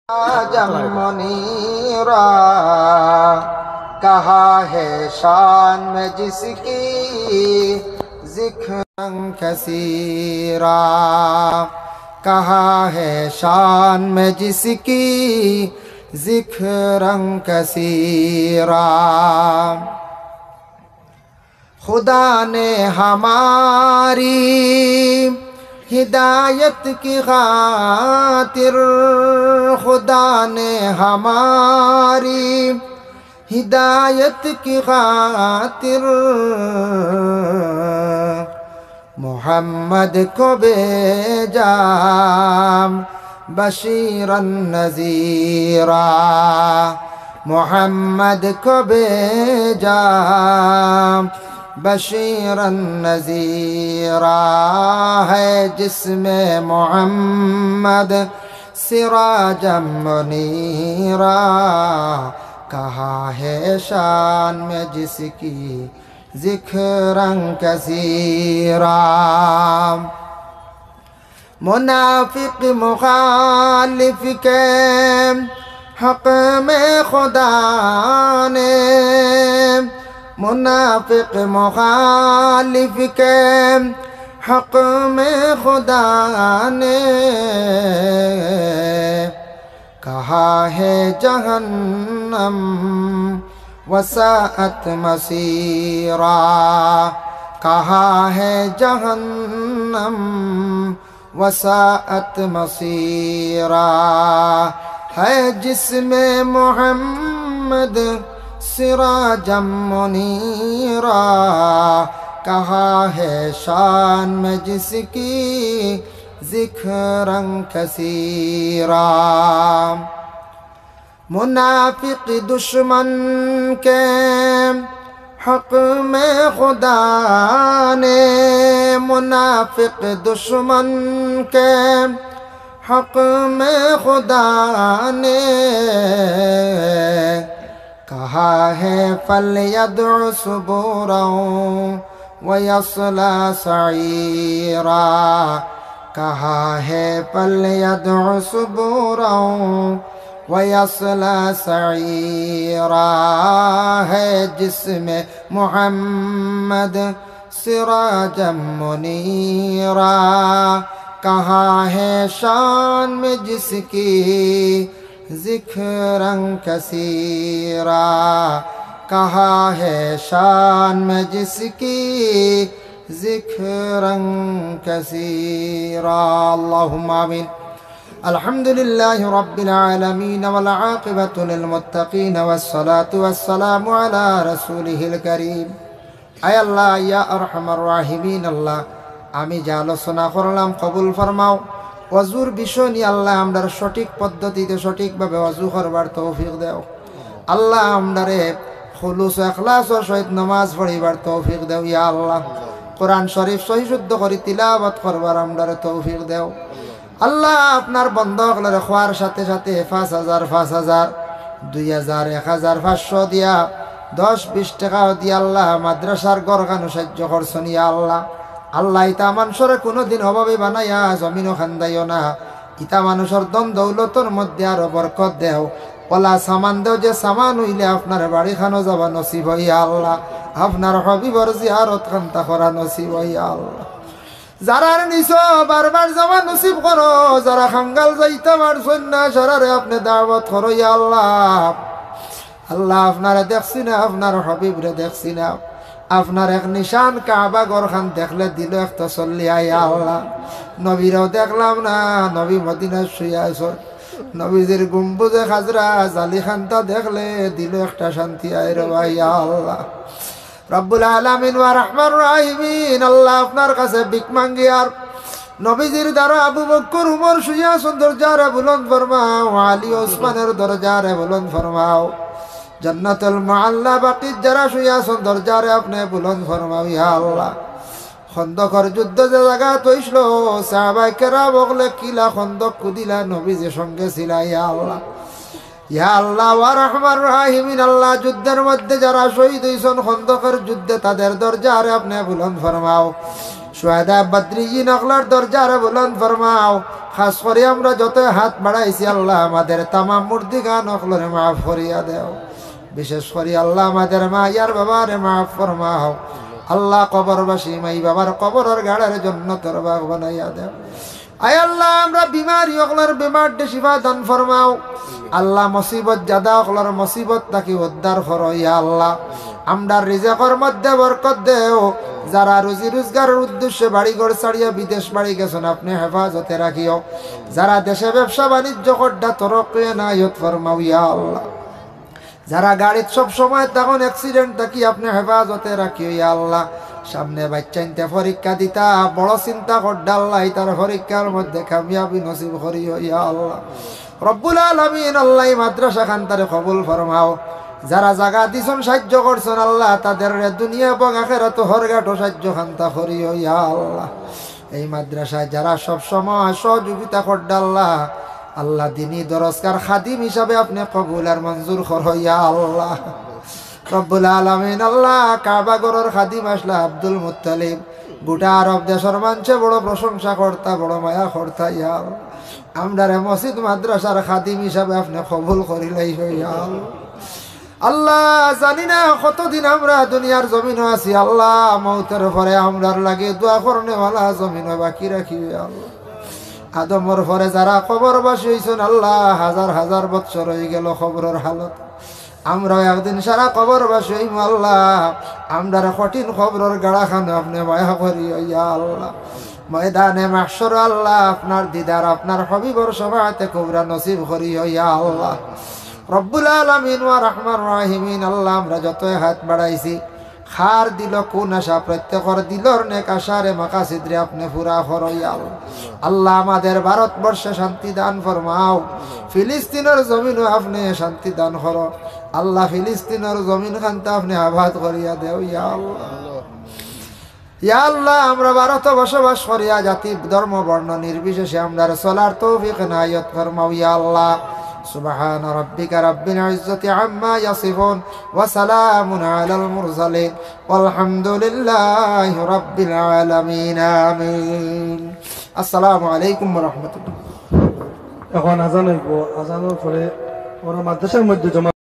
आजम मुनीरा कहा है शान में जिसकी ज़िक्र कसीरा, कहा है शान में जिसकी ज़िक्र कसीरा। खुदा ने हमारी हिदायत की खातिर, खुदा ने हमारी हिदायत की खातिर मोहम्मद को भेजा बशीरन नज़ीरा, मोहम्मद को भेजा बशीरन नज़ीरा। है जिसमें मोहम्मद सिराजम मुनीरा, कहा है शान में जिसकी ज़िक्रन कसीरा। मुनाफिक मुखालिफ के हक़ में खुदा ने, मुनाफिक मुखालिफ के हक़ में खुदा ने कहा है जहन्नम वसाअत मसीरा, कहा है जहन्नम वसाअत मसीरा। है जिसमें मोहम्मद सिराजम मुनीरा, कहा है शान में जिसकी ज़िक्रन कसीरा। मुनाफिक दुश्मन के हक़ में खुदा ने, मुनाफिक दुश्मन के हक़ में खुदा ने कहा है फलयदउ सुबूरन वयस्ला सईरा, कहा है फलयदउ सुबूरन वयस्ला सईरा। है जिसमें मोहम्मद सिराजम मुनीरा, कहा है शान में जिसकी ज़िक्रन कसीरा, कहा है शान में जिसकी ज़िक्रन कसीरा। अल्लाहुम्मा आमीन। अल्हम्दुलिल्लाहि रब्बिल आलमीन वल आक़िबतु लिल मुत्तक़ीन वस्सलातु वस्सलामु अला रसूलिहिल करीम। आय अल्लाह या अरहमार राहिमीन, अल्लाह आमी जा आलोचना करलाम कबुल फरमाओ। ওযুর বিষয় নিয়ে আল্লাহ আমরার সঠিক পদ্ধতিতে সঠিকভাবে ওযু করবার তৌফিক দাও। আল্লাহ আমরারে খুলুস ইখলাসর সহিত নামাজ পড়িবার তৌফিক দাও। ইয়া আল্লাহ কোরআন শরীফ সহি শুদ্ধ করে তিলাওয়াত করবার আমরারে তৌফিক দাও। আল্লাহ আপনার বন্ধকলরে খোয়ার সাথে সাথে ৫০০০ ৫০০০ ২০০০ ১৫০০ দিয়া ১০-২০ টাকাও দিয়া আল্লাহ মাদ্রাসার গরগানো সাহায্য করছেন। ইয়া আল্লাহ আল্লাহ ইতা মানুষরে কোনোদিন অভাবে বানাইয়া জমিনও খান্দাইও না। ইতা মানুষের দম দৌলতর মধ্যে আরো বরকত দেও। ওলা সামান দেও যে সামান হইলে আপনার বাড়ি খানো যাবা নসিব হইয়া আল্লাহ। আপনার হবিবর জিয়ারত খান্তা করা নসিব হইয়া আল্লাহ। যারা নিছ বারবার যাওয়া নসিব করো, যারা খাঙ্গাল যাইতে পারছেন না সারারে আপনি দাওয়াত করো ইয়া আল্লাহ। আল্লাহ আপনারা দেখছি না, আপনার হবিবরে দেখছি না, আপনার এক নিশান কাবা গরখান দেখলে দিল একটা চল্লি আয়া আল্লাহ। নবীরাও দেখলাম না, নবী মদিনায় শুয়ে আছো, নবীজির গম্বুজে খাজরা জালি খানটা দেখলে দিল একটা শান্তি আয় রে ভাইয়া আল্লাহ। রব্বুল আলামিন ওয়া রাহমান রাহিমিন, আল্লাহ আপনার কাছে ভিক মাঙ্গি আর নবীজির দ্বারা আবু বকর উমর শুয়ে আছো দরজারে বুলন্দ ফরমাও, আলী ওসমানের দরজারে বুলন্দ ফরমাও, জান্নাতুল মুআল্লা বাকির যারা শুয়ে আছেন দরজারে আপনি বুলন্দ ফরমাও ইয়া আল্লাহ। খন্দকর যুদ্ধ যে জায়গা তৈছিল সাহাবায়ে কেরাম বলে কিলা খন্দক কুদিলা নবীজির সঙ্গে ছিল ইয়া আল্লাহ। ইয়া আল্লাহ ওয়া রাহমান রাহিমিন, আল্লাহ যুদ্ধের মধ্যে যারা শহীদ হইছেন খন্দকের যুদ্ধে তাদের দরজারে আপনি বুলন্দ ফরমাও। শুহাদা বদরিয়িন আকলার দরজারে বুলন্দ ফরমাও। খাস করে আমরা যত হাত বাড়াইছি আল্লাহ আমাদের তামাম মুর্দিগান অকলরে মাফ করিয়া দেও। বিশেষ করে আল্লাহ আমাদের মায়ার বাবারে মাফ ফরমাও। আল্লাহ কবরবাসী মাই বাবার কবরের গাড়ার জন্য তোর বাগ বানাইয়া দেও। আয় আল্লাহ আমরা বিমারি অকলার বিমার শিফা দান ফরমাও। আল্লাহ মুসিবত জাদা অকলার মুসিবত তাকে উদ্ধার করো ইয়া আল্লাহ। আমরা রিজিকের মধ্যে বরকত দেও। যারা রুজি রোজগারের উদ্দেশ্যে বাড়িঘর ছাড়িয়া বিদেশ বাড়ি গেছেন আপনি হেফাজতে রাখিও। যারা দেশে ব্যবসা বাণিজ্য করডা তরক্কি নায়ত ফরমাও ইয়া আল্লাহ। যারা গাড়ির সব সময় তখন অ্যাক্সিডেন্ট থাকি আপনি হেফাজতে রাখিও ইয়া আল্লাহ। সামনে বাচ্চাইতে পরীক্ষা দিতা বড় চিন্তা করডা আল্লাহ তার পরীক্ষার মধ্যে কামিয়াবি নসিব করিও ইয়া আল্লাহ। রব্বুল আলামিন আল্লাহ মাদ্রাসা খান তারে কবুল ফরমাও। যারা জায়গা দিছেন সাহায্য করছেন আল্লাহ তাদের দুনিয়া এবং আখিরাতে হরগাটো সাহায্য খান্তা করিও ইয়া আল্লাহ। এই মাদ্রাসায় যারা সব সময় সহযোগিতা করডা আল্লাহ আল্লাহ দিনী দরজকার খাদিম হিসাবে আপনি কবুল আর মঞ্জুর করো ইয়া আল্লাহ। রব্বুল আলামিন আল্লাহ কাবা ঘরের খাদিম আসলা আব্দুল মুত্তালিব গোটা আরব দেশের মানুষে বড় প্রশংসা করতা বড় মায়া করতা ইয়া আল্লাহ। আমরা মসজিদ মাদ্রাসার খাদিম হিসাবে আপনি কবুল করিলাই ইয়া আল্লাহ। আল্লাহ জানি না কতদিন আমরা দুনিয়ার জমিন আছি আল্লাহ। মৌতের পরে আমরার লাগে দোয়া করনেওয়ালা জমিন বাকি রাখি আল্লাহ। আদমর পরে যারা কবরবাসী হইছেন আল্লাহ হাজার হাজার বছর হয়ে গেল কবরের হালত। আমরাও একদিন সারা কবরবাসী হইম আল্লাহ। আমরার কঠিন কবরের গাড়া খানে আপনি মায়া করি ইয়া আল্লাহ। ময়দানে মাহশর আল্লাহ আপনার দিদার আপনার হবিবর সভাতে কুবরা নসিব করি ইয়া আল্লাহ। রব্বুল আলামিন ওয়া রহমান রাহিমিন আল্লাহ আমরা যতই হাত বাড়াইছি খার দিল কোন আশা প্রত্যেকর দিলর নেক আশারে মাকাসিদরে আপনি পুরা করো ইয়া আল্লাহ। আল্লাহ আমাদের ভারতবর্ষে শান্তি দান ফরমাও। ফিলিস্তিনের জমিনও আপনি শান্তি দান করো আল্লাহ। ফিলিস্তিনের জমিন খানতে আপনি আবাদ করিয়া দেও ইয়া আল্লাহ। ইয়া আল্লাহ আমরা ভারতে বসবাস করিয়া জাতি ধর্ম বর্ণ নির্বিশেষে আমরা চলার তৌফিক নায়ত ফরমাও ইয়া আল্লাহ। سبحان ربك رب العزة عما يصفون وسلام على المرسلين والحمد لله رب العالمين آمين السلام عليكم ورحمة الله। এখন আজান হইব, আজানের পরে ওরা মাদ্রাসার মধ্যে জমা